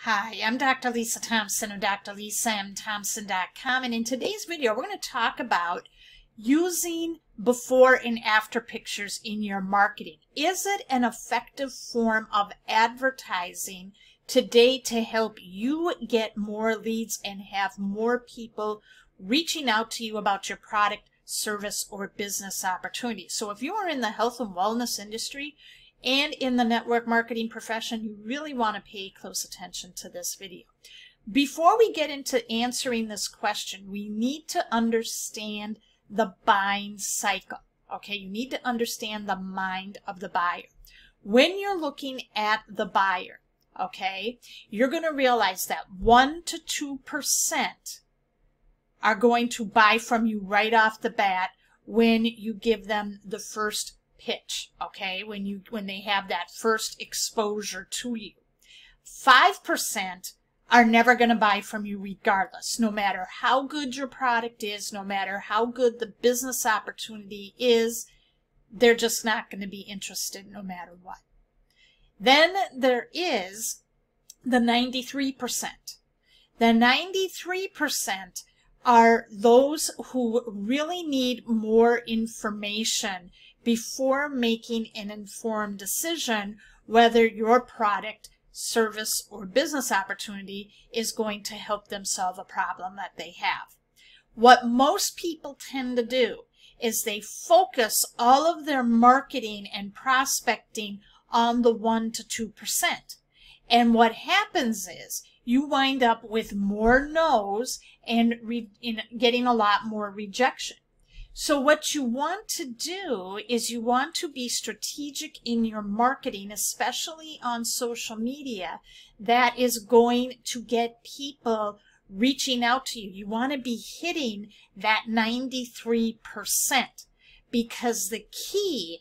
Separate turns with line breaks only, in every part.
Hi, I'm Dr. Lisa Thompson of drlisathompson.com, and in today's video we're going to talk about using before and after pictures in your marketing. Is it an effective form of advertising today to help you get more leads and have more people reaching out to you about your product, service, or business opportunity? So if you are in the health and wellness industry and in the network marketing profession, you really want to pay close attention to this video. Before we get into answering this question, we need to understand the buying cycle. Okay, you need to understand the mind of the buyer. When you're looking at the buyer, okay, you're going to realize that 1 to 2% are going to buy from you right off the bat when you give them the first pitch, okay, when they have that first exposure to you. 5% are never going to buy from you regardless, no matter how good your product is, no matter how good the business opportunity is, they're just not going to be interested no matter what. Then there is the 93%. The 93% are those who really need more information before making an informed decision whether your product, service, or business opportunity is going to help them solve a problem that they have. What most people tend to do is they focus all of their marketing and prospecting on the 1 to 2%. And what happens is you wind up with more no's and getting a lot more rejection. So what you want to do is you want to be strategic in your marketing, especially on social media, that is going to get people reaching out to you. You want to be hitting that 93%, because the key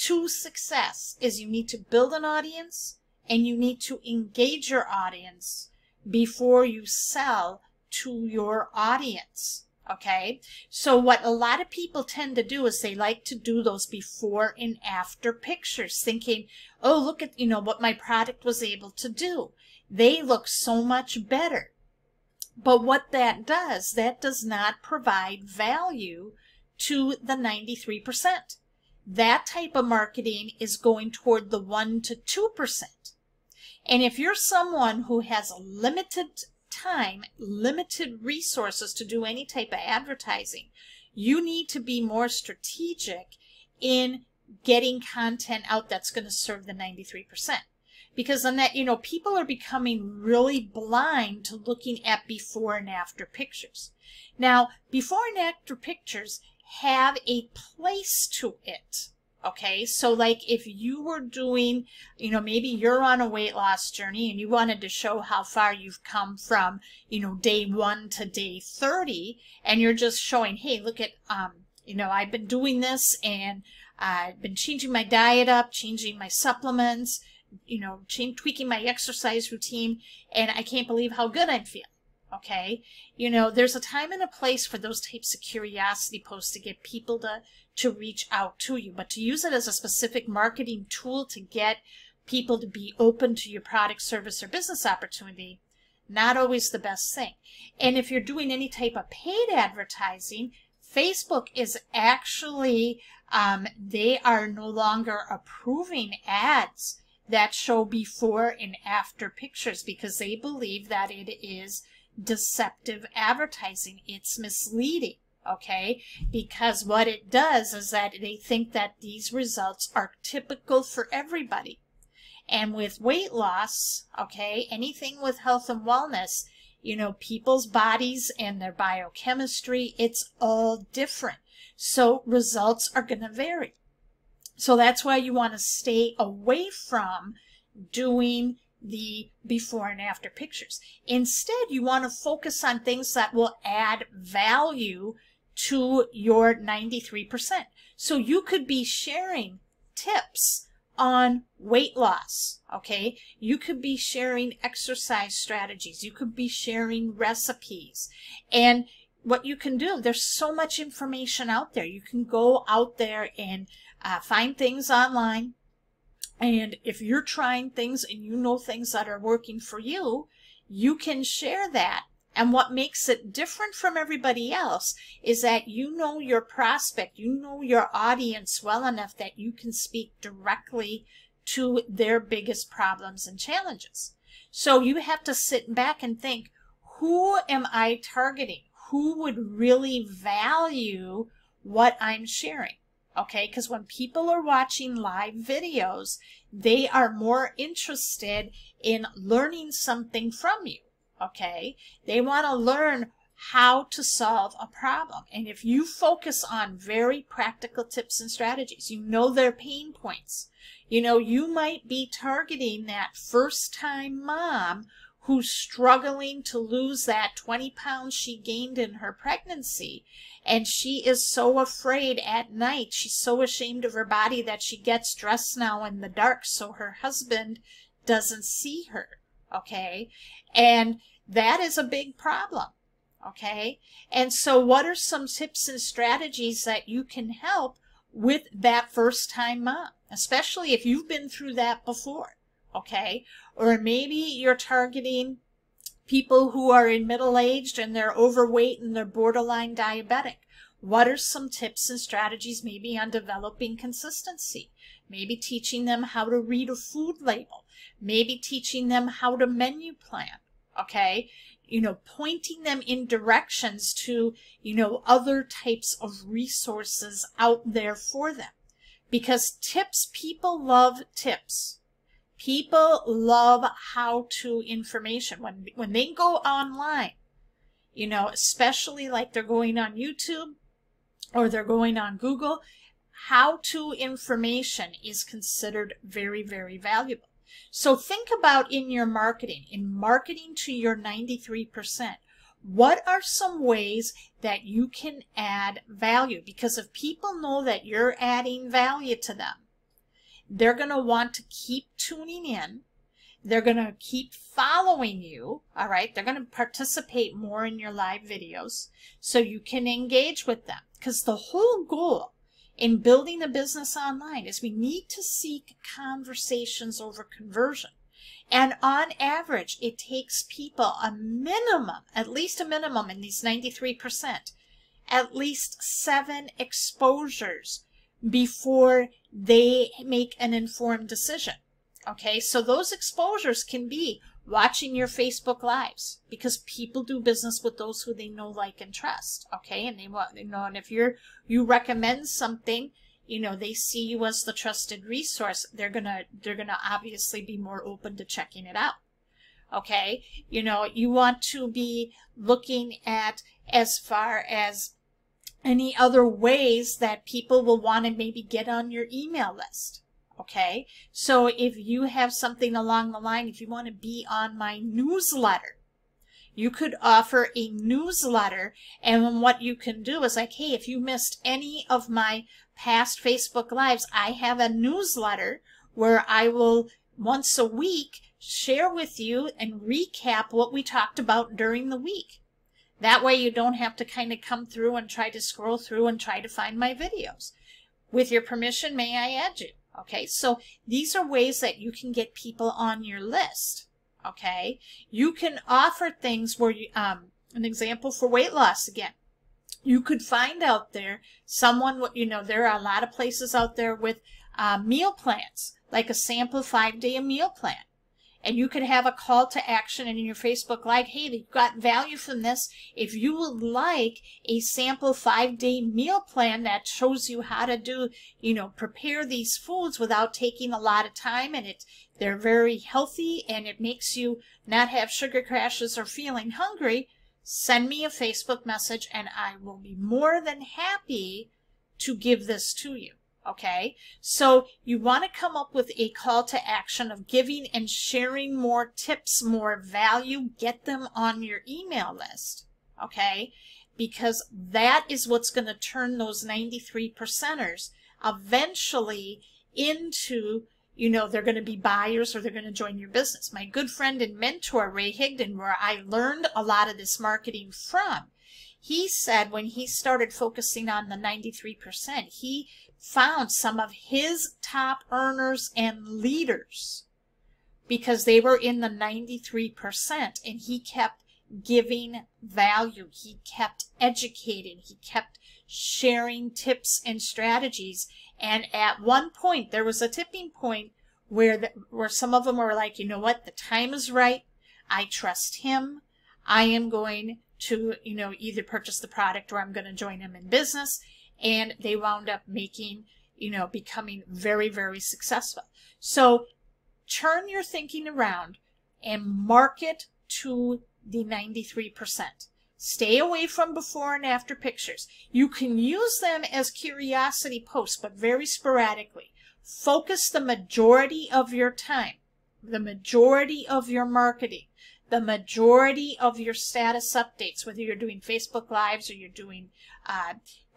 to success is you need to build an audience and you need to engage your audience before you sell to your audience. Okay, so what a lot of people tend to do is they like to do those before and after pictures, thinking, oh, look at, what my product was able to do. They look so much better. But what that does not provide value to the 93%. That type of marketing is going toward the 1 to 2%. And if you're someone who has a limited time, limited resources to do any type of advertising, you need to be more strategic in getting content out that's going to serve the 93%. Because on that, people are becoming really blind to looking at before and after pictures. Now, before and after pictures have a place to it. Okay, so like if you were doing, maybe you're on a weight loss journey and you wanted to show how far you've come from, day 1 to day 30, and you're just showing, hey, look at, I've been doing this and I've been changing my diet up, changing my supplements, tweaking my exercise routine, and I can't believe how good I'm feeling. Okay, there's a time and a place for those types of curiosity posts to get people to reach out to you, but to use it as a specific marketing tool to get people to be open to your product, service, or business opportunity, not always the best thing. And if you're doing any type of paid advertising, Facebook is actually, they are no longer approving ads that show before and after pictures because they believe that it is deceptive advertising. It's misleading. Okay, because what it does is that they think that these results are typical for everybody. And with weight loss, okay, anything with health and wellness, people's bodies and their biochemistry, it's all different. So results are going to vary. So that's why you want to stay away from doing the before and after pictures. Instead, you want to focus on things that will add value to your 93%. So you could be sharing tips on weight loss, okay? You could be sharing exercise strategies. You could be sharing recipes. And what you can do, there's so much information out there. You can go out there and find things online And if you're trying things and you know things that are working for you, you can share that. And what makes it different from everybody else is that you know your prospect, you know your audience well enough that you can speak directly to their biggest problems and challenges. So you have to sit back and think, who am I targeting? Who would really value what I'm sharing? Okay, because when people are watching live videos, they are more interested in learning something from you. Okay, they want to learn how to solve a problem. And if you focus on very practical tips and strategies, you know their pain points. You know, you might be targeting that first-time mom who's struggling to lose that 20 pounds she gained in her pregnancy. And she is so afraid at night. She's so ashamed of her body that she gets dressed now in the dark so her husband doesn't see her. Okay? And that is a big problem. Okay? And so what are some tips and strategies that you can help with that first-time mom? Especially if you've been through that before. Okay? Or maybe you're targeting people who are in middle-aged and they're overweight and they're borderline diabetic. What are some tips and strategies maybe on developing consistency? Maybe teaching them how to read a food label. Maybe teaching them how to menu plan. Okay? You know, pointing them in directions to, you know, other types of resources out there for them. Because tips, people love tips. People love how-to information. When they go online, you know, especially like they're going on YouTube or they're going on Google, how-to information is considered very, very valuable. So think about in your marketing, in marketing to your 93%, what are some ways that you can add value? Because if people know that you're adding value to them, they're going to want to keep tuning in. They're going to keep following you, all right? They're going to participate more in your live videos so you can engage with them. Because the whole goal in building a business online is we need to seek conversations over conversion. And on average, it takes people a minimum, at least a minimum in these 93%, at least 7 exposures before they make an informed decision. Okay, so those exposures can be watching your Facebook Lives, because people do business with those who they know, like, and trust. Okay, and they want, you know, and if you recommend something, you know, they see you as the trusted resource, they're gonna obviously be more open to checking it out. Okay, you know, you want to be looking at as far as any other ways that people will want to maybe get on your email list. Okay, so if you have something along the line, if you want to be on my newsletter, you could offer a newsletter, and what you can do is like, hey, if you missed any of my past Facebook Lives, I have a newsletter where I will once a week share with you and recap what we talked about during the week. That way you don't have to kind of come through and try to scroll through and try to find my videos. With your permission, may I add you? Okay, so these are ways that you can get people on your list. Okay, you can offer things where you, an example for weight loss again. You could find out there someone, you know, there are a lot of places out there with meal plans, like a sample 5-day meal plan. And you could have a call to action in your Facebook Live, hey, you've got value from this. If you would like a sample 5-day meal plan that shows you how to do, you know, prepare these foods without taking a lot of time, and they're very healthy, and it makes you not have sugar crashes or feeling hungry, send me a Facebook message and I will be more than happy to give this to you. Okay, so you want to come up with a call to action of giving and sharing more tips, more value. Get them on your email list, okay, because that is what's going to turn those 93%ers eventually into, you know, they're going to be buyers or they're going to join your business. My good friend and mentor, Ray Higdon, where I learned a lot of this marketing from, he said when he started focusing on the 93%, he found some of his top earners and leaders because they were in the 93%, and he kept giving value. He kept educating. He kept sharing tips and strategies. And at one point, there was a tipping point where some of them were like, you know what, the time is right. I trust him. I am going to, either purchase the product or I'm going to join him in business. And they wound up making, becoming very, very successful. So turn your thinking around and market to the 93%. Stay away from before and after pictures. You can use them as curiosity posts, but very sporadically. Focus the majority of your time, the majority of your marketing, the majority of your status updates, whether you're doing Facebook Lives or you're doing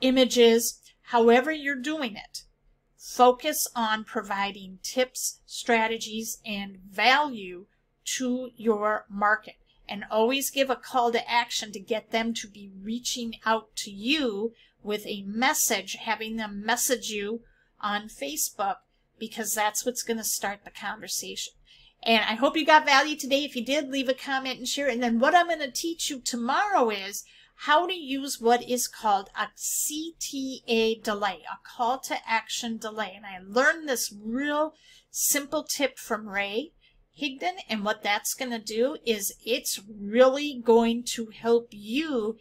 images, however you're doing it. Focus on providing tips, strategies, and value to your market. And always give a call to action to get them to be reaching out to you with a message, having them message you on Facebook, because that's what's going to start the conversation. And I hope you got value today. If you did, leave a comment and share. And then what I'm going to teach you tomorrow is how to use what is called a CTA delay, a call to action delay. And I learned this real simple tip from Ray Higdon, and what that's going to do is it's really going to help you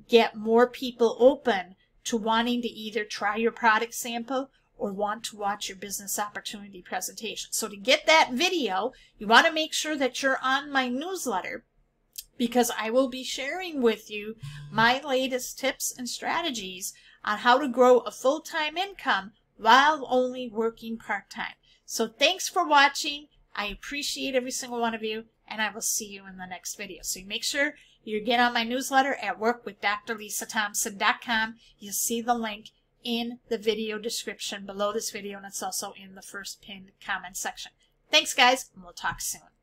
get more people open to wanting to either try your product sample or want to watch your business opportunity presentation. So to get that video, you want to make sure that you're on my newsletter, because I will be sharing with you my latest tips and strategies on how to grow a full-time income while only working part-time. So thanks for watching. I appreciate every single one of you, and I will see you in the next video. So make sure you get on my newsletter at workwithdrlisathompson.com. You'll see the link in the video description below this video, and it's also in the first pinned comment section. Thanks, guys, and we'll talk soon.